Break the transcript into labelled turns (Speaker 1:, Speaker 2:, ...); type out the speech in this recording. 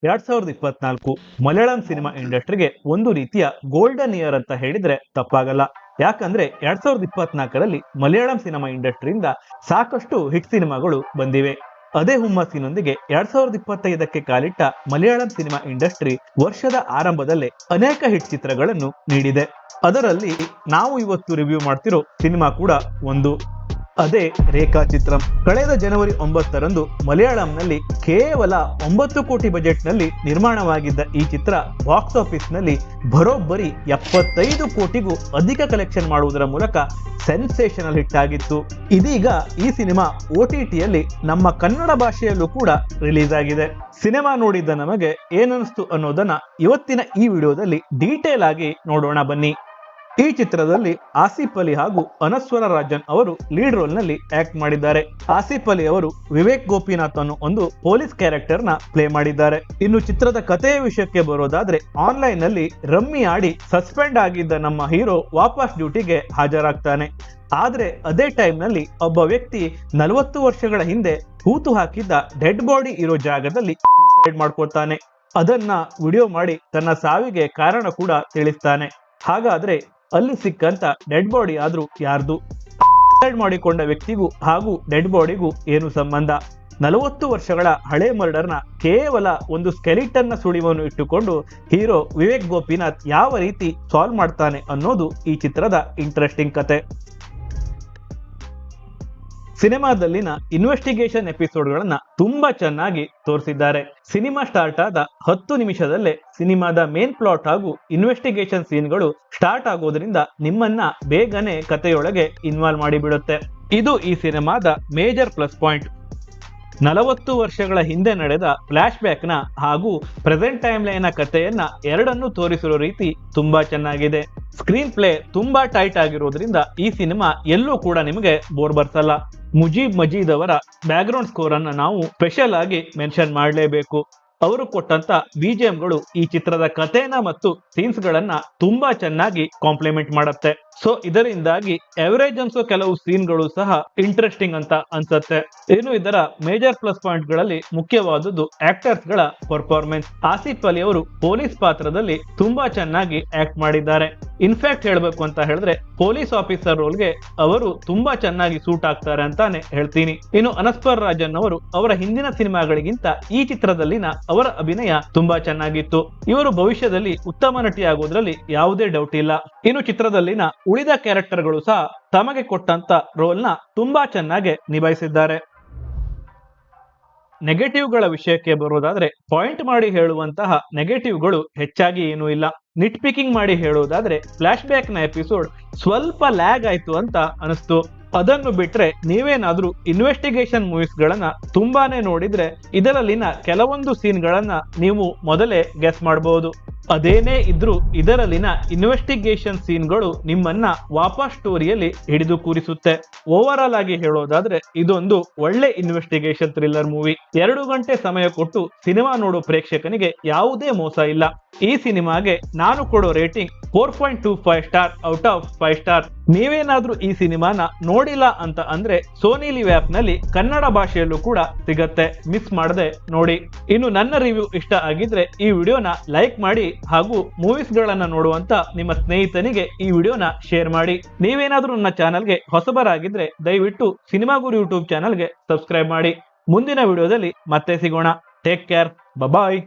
Speaker 1: 2024 Malayalam cinema ಇಂಡಸ್ಟ್ರಿಗೆ ಒಂದು ರೀತಿಯ ಗೋಲ್ಡನ್ ಇಯರ್ ಅಂತ ಹೇಳಿದ್ರೆ ತಪ್ಪಾಗಲ್ಲ. ಯಾಕಂದ್ರೆ 2024ರಲ್ಲಿ ಮಲಯಾಳಂ ಸಿನಿಮಾ ಇಂಡಸ್ಟ್ರಿಯಿಂದ ಸಾಕಷ್ಟು ಹಿಟ್ ಸಿನಿಮಾಗಳು ಬಂದಿವೆ. ಅದೇ ಹುಮ್ಮಸ್ಸಿನೊಂದಿಗೆ 2025ಕ್ಕೆ ಕಾಲಿಟ್ಟ ಮಲಯಾಳಂ ಸಿನಿಮಾ ಇಂಡಸ್ಟ್ರಿ ವರ್ಷದ ಆರಂಭದಲ್ಲೇ ಅನೇಕ ಹಿಟ್ ಚಿತ್ರಗಳನ್ನು ನೀಡಿದೆ. ಅದರಲ್ಲಿ ನಾವು ಇವತ್ತು ರಿವ್ಯೂ ಮಾಡ್ತಿರೋ ಸಿನಿಮಾ ಕೂಡ ಒಂದು. ಅದೇ ರೇಖಾಚಿತ್ರಂ. ಕಳೆದ ಜನವರಿ 9ರಂದು ಮಲಯಾಳಂನಲ್ಲಿ ಕೇವಲ 9 ಕೋಟಿ ಬಜೆಟ್ನಲ್ಲಿ ನಿರ್ಮಾಣವಾಗಿದ್ದ ಈ ಚಿತ್ರ ಬಾಕ್ಸ್ ಆಫೀಸ್ನಲ್ಲಿ ಬರೋಬ್ಬರಿ 75 ಕೋಟಿಗೂ ಅಧಿಕ ಕಲೆಕ್ಷನ್ ಮಾಡುವುದರ ಮೂಲಕ ಸೆನ್ಸೇಷನಲ್ ಹಿಟ್ ಆಗಿತ್ತು. ಇದೀಗ ಈ ಸಿನಿಮಾ OTTಯಲ್ಲಿ ನಮ್ಮ ಕನ್ನಡ ಭಾಷೆಯಲ್ಲೂ ಕೂಡ ರಿಲೀಸ್ ಆಗಿದೆ. ಸಿನಿಮಾ ನೋಡಿದ್ದ ನಮಗೆ ಏನನ್ನಿಸ್ತು ಅನ್ನೋದನ್ನ ಇವತ್ತಿನ ಈ ವಿಡಿಯೋದಲ್ಲಿ ಡೀಟೇಲ್ ಆಗಿ ನೋಡೋಣ ಬನ್ನಿ. ಈ ಚಿತ್ರದಲ್ಲಿ ಆಸಿಫ್ ಅಲಿ ಹಾಗೂ ಅನಸ್ವರ ರಾಜನ್ ಅವರು ಲೀಡ್ ರೋಲ್ ನಲ್ಲಿ ಆಕ್ಟ್ ಮಾಡಿದ್ದಾರೆ. ಆಸಿಫ್ ಅಲಿ ಅವರು ವಿವೇಕ್ ಗೋಪಿನಾಥ್ ಅನ್ನೋ ಒಂದು ಪೊಲೀಸ್ ಕ್ಯಾರೆಕ್ಟರ್ ನ ಪ್ಲೇ ಮಾಡಿದ್ದಾರೆ. ಇನ್ನು ಚಿತ್ರದ ಕಥೆಯ ವಿಷಯಕ್ಕೆ ಬರೋದಾದ್ರೆ, ಆನ್ಲೈನ್ ನಲ್ಲಿ ರಮ್ಮಿ ಆಡಿ ಸಸ್ಪೆಂಡ್ ಆಗಿದ್ದ ನಮ್ಮ ಹೀರೋ ವಾಪಸ್ ಡ್ಯೂಟಿಗೆ ಹಾಜರಾಗ್ತಾನೆ. ಆದ್ರೆ ಅದೇ ಟೈಮ್ ನಲ್ಲಿ ಒಬ್ಬ ವ್ಯಕ್ತಿ 40 ವರ್ಷಗಳ ಹಿಂದೆ ಹೂತು ಹಾಕಿದ್ದ ಡೆಡ್ ಬಾಡಿ ಇರೋ ಜಾಗದಲ್ಲಿ ಸೂಸೈಡ್ ಮಾಡ್ಕೊಳ್ತಾನೆ. ಅದನ್ನ ವಿಡಿಯೋ ಮಾಡಿ ತನ್ನ ಸಾವಿಗೆ ಕಾರಣ ಕೂಡ ತಿಳಿಸ್ತಾನೆ. ಹಾಗಾದ್ರೆ ಅಲ್ಲಿ ಸಿಕ್ಕಂತ ಡೆಡ್ ಬಾಡಿ ಆದ್ರೂ ಯಾರ್ದು? ಸೂಸೈಡ್ ಮಾಡಿಕೊಂಡ ವ್ಯಕ್ತಿಗೂ ಹಾಗೂ ಡೆಡ್ ಬಾಡಿಗೂ ಏನು ಸಂಬಂಧ? 40 ವರ್ಷಗಳ ಹಳೆ ಮರ್ಡರ್ನ ಕೇವಲ ಒಂದು ಸ್ಕೆಲಿಟನ್ ನ ಸುಳಿವನ್ನು ಇಟ್ಟುಕೊಂಡು ಹೀರೋ ವಿವೇಕ್ ಗೋಪಿನಾಥ್ ಯಾವ ರೀತಿ ಸಾಲ್ವ್ ಮಾಡ್ತಾನೆ ಅನ್ನೋದು ಈ ಚಿತ್ರದ ಇಂಟ್ರೆಸ್ಟಿಂಗ್ ಕತೆ. ಸಿನಿಮಾದಲ್ಲಿನ ಇನ್ವೆಸ್ಟಿಗೇಷನ್ ಎಪಿಸೋಡ್ಗಳನ್ನ ತುಂಬಾ ಚೆನ್ನಾಗಿ ತೋರಿಸಿದ್ದಾರೆ. ಸಿನಿಮಾ ಸ್ಟಾರ್ಟ್ ಆದ 10 ನಿಮಿಷದಲ್ಲೇ ಸಿನಿಮಾದ ಮೇನ್ ಪ್ಲಾಟ್ ಹಾಗೂ ಇನ್ವೆಸ್ಟಿಗೇಷನ್ ಸೀನ್ಗಳು ಸ್ಟಾರ್ಟ್ ಆಗೋದ್ರಿಂದ ನಿಮ್ಮನ್ನ ಬೇಗನೆ ಕಥೆಯೊಳಗೆ ಇನ್ವಾಲ್ವ್ ಮಾಡಿಬಿಡುತ್ತೆ. ಇದು ಈ ಸಿನಿಮಾದ ಮೇಜರ್ ಪ್ಲಸ್ ಪಾಯಿಂಟ್. 40 ವರ್ಷಗಳ ಹಿಂದೆ ನಡೆದ ಫ್ಲಾಶ್ ಬ್ಯಾಕ್ ನ ಹಾಗೂ ಪ್ರೆಸೆಂಟ್ ಟೈಮ್ ಲೈನ್ ಕಥೆಯನ್ನ ಎರಡನ್ನೂ ತೋರಿಸಿರೋ ರೀತಿ ತುಂಬಾ ಚೆನ್ನಾಗಿದೆ. ಸ್ಕ್ರೀನ್ ಪ್ಲೇ ತುಂಬಾ ಟೈಟ್ ಆಗಿರೋದ್ರಿಂದ ಈ ಸಿನಿಮಾ ಎಲ್ಲೂ ಕೂಡ ನಿಮಗೆ ಬೋರ್ ಬರ್ಸಲ್ಲ. ಮುಜೀಬ್ ಮಜೀದ್ ಅವರ ಬ್ಯಾಕ್ ಗ್ರೌಂಡ್ ಸ್ಕೋರ್ ಅನ್ನ ನಾವು ಸ್ಪೆಷಲ್ ಆಗಿ ಮೆನ್ಷನ್ ಮಾಡಲೇಬೇಕು. ಅವರು ಕೊಟ್ಟಂತ BGMಗಳು ಈ ಚಿತ್ರದ ಕಥೆನ ಮತ್ತು ಸೀನ್ಸ್ ಗಳನ್ನ ತುಂಬಾ ಚೆನ್ನಾಗಿ ಕಾಂಪ್ಲಿಮೆಂಟ್ ಮಾಡುತ್ತೆ. ಸೊ ಇದರಿಂದಾಗಿ ಎವರೇಜ್ ಅನ್ಸೋ ಕೆಲವು ಸೀನ್ಗಳು ಸಹ ಇಂಟ್ರೆಸ್ಟಿಂಗ್ ಅಂತ ಅನ್ಸುತ್ತೆ. ಇನ್ನು ಇದರ ಮೇಜರ್ ಪ್ಲಸ್ ಪಾಯಿಂಟ್ ಗಳಲ್ಲಿ ಮುಖ್ಯವಾದದ್ದು ಆಕ್ಟರ್ಸ್ ಗಳ ಪರ್ಫಾರ್ಮೆನ್ಸ್. ಆಸಿಫ್ ಅಲಿ ಅವರು ಪೊಲೀಸ್ ಪಾತ್ರದಲ್ಲಿ ತುಂಬಾ ಚೆನ್ನಾಗಿ ಆಕ್ಟ್ ಮಾಡಿದ್ದಾರೆ. ಇನ್ಫ್ಯಾಕ್ಟ್ ಹೇಳ್ಬೇಕು ಅಂತ ಹೇಳಿದ್ರೆ ಪೊಲೀಸ್ ಆಫೀಸರ್ ರೋಲ್ಗೆ ಅವರು ತುಂಬಾ ಚೆನ್ನಾಗಿ ಸೂಟ್ ಆಗ್ತಾರೆ ಅಂತಾನೆ ಹೇಳ್ತೀನಿ. ಇನ್ನು ಅನಸ್ವರ್ ರಾಜನ್ ಅವರು ಅವರ ಹಿಂದಿನ ಸಿನಿಮಾಗಳಿಗಿಂತ ಈ ಚಿತ್ರದಲ್ಲಿನ ಅವರ ಅಭಿನಯ ತುಂಬಾ ಚೆನ್ನಾಗಿತ್ತು. ಇವರು ಭವಿಷ್ಯದಲ್ಲಿ ಉತ್ತಮ ನಟಿಯಾಗೋದ್ರಲ್ಲಿ ಯಾವುದೇ ಡೌಟ್ ಇಲ್ಲ. ಇನ್ನು ಚಿತ್ರದಲ್ಲಿನ ಉಳಿದ ಕ್ಯಾರೆಕ್ಟರ್ಗಳು ಸಹ ತಮಗೆ ಕೊಟ್ಟಂತ ರೋಲ್ ನ ತುಂಬಾ ಚೆನ್ನಾಗಿ ನಿಭಾಯಿಸಿದ್ದಾರೆ. ನೆಗೆಟಿವ್ಗಳ ವಿಷಯಕ್ಕೆ ಬರೋದಾದ್ರೆ, ಪಾಯಿಂಟ್ ಮಾಡಿ ಹೇಳುವಂತಹ ನೆಗೆಟಿವ್ಗಳು ಹೆಚ್ಚಾಗಿ ಏನೂ ಇಲ್ಲ. ನಿಟ್ ಪಿಕಿಂಗ್ ಮಾಡಿ ಹೇಳೋದಾದ್ರೆ, ಫ್ಲಾಶ್ ಬ್ಯಾಕ್ ನ ಎಪಿಸೋಡ್ ಸ್ವಲ್ಪ ಲ್ಯಾಗ್ ಆಯ್ತು ಅಂತ ಅನಿಸ್ತು. ಅದನ್ನು ಬಿಟ್ರೆ ನೀವೇನಾದ್ರೂ ಇನ್ವೆಸ್ಟಿಗೇಷನ್ ಮೂವೀಸ್ ಗಳನ್ನ ತುಂಬಾನೇ ನೋಡಿದ್ರೆ ಇದರಲ್ಲಿನ ಕೆಲವೊಂದು ಸೀನ್ ಗಳನ್ನ ನೀವು ಮೊದಲೇ ಗೆಸ್ ಮಾಡಬಹುದು. ಅದೇನೇ ಇದ್ರೂ ಇದರಲ್ಲಿನ ಇನ್ವೆಸ್ಟಿಗೇಷನ್ ಸೀನ್ಗಳು ನಿಮ್ಮನ್ನ ವಾಪಸ್ ಸ್ಟೋರಿಯಲ್ಲಿ ಹಿಡಿದು ಕೂರಿಸುತ್ತೆ. ಓವರ್ ಆಲ್ ಆಗಿ ಹೇಳೋದಾದ್ರೆ ಇದೊಂದು ಒಳ್ಳೆ ಇನ್ವೆಸ್ಟಿಗೇಷನ್ ಥ್ರಿಲ್ಲರ್ ಮೂವಿ. 2 ಗಂಟೆ ಸಮಯ ಕೊಟ್ಟು ಸಿನಿಮಾ ನೋಡೋ ಪ್ರೇಕ್ಷಕನಿಗೆ ಯಾವುದೇ ಮೋಸ ಇಲ್ಲ. ಈ ಸಿನಿಮಾಗೆ ನಾನು ಕೊಡೋ rating 4.25 star out of 5 star. ನೀವೇನಾದ್ರೂ ಈ ಸಿನಿಮಾನ ನೋಡಿಲ್ಲ ಅಂತ ಅಂದ್ರೆ ಸೋನಿ ಲಿವ್ ಆಪ್ ನಲ್ಲಿ ಕನ್ನಡ ಭಾಷೆಯಲ್ಲೂ ಕೂಡ ಸಿಗತ್ತೆ, ಮಿಸ್ ಮಾಡದೆ ನೋಡಿ. ಇನ್ನು ನನ್ನ ರಿವ್ಯೂ ಇಷ್ಟ ಆಗಿದ್ರೆ ಈ ವಿಡಿಯೋನ ಲೈಕ್ ಮಾಡಿ ಹಾಗೂ ಮೂವೀಸ್ ಗಳನ್ನ ನೋಡುವಂತ ನಿಮ್ಮ ಸ್ನೇಹಿತನಿಗೆ ಈ ವಿಡಿಯೋನ ಶೇರ್ ಮಾಡಿ. ನೀವೇನಾದ್ರೂ ನನ್ನ ಚಾನಲ್ಗೆ ಹೊಸಬರಾಗಿದ್ರೆ ದಯವಿಟ್ಟು ಸಿನಿಮಾ ಗುರು ಯೂಟ್ಯೂಬ್ ಚಾನಲ್ಗೆ ಸಬ್ಸ್ಕ್ರೈಬ್ ಮಾಡಿ. ಮುಂದಿನ ವಿಡಿಯೋದಲ್ಲಿ ಮತ್ತೆ ಸಿಗೋಣ. ಟೇಕ್ ಕೇರ್, ಬಾಯ್.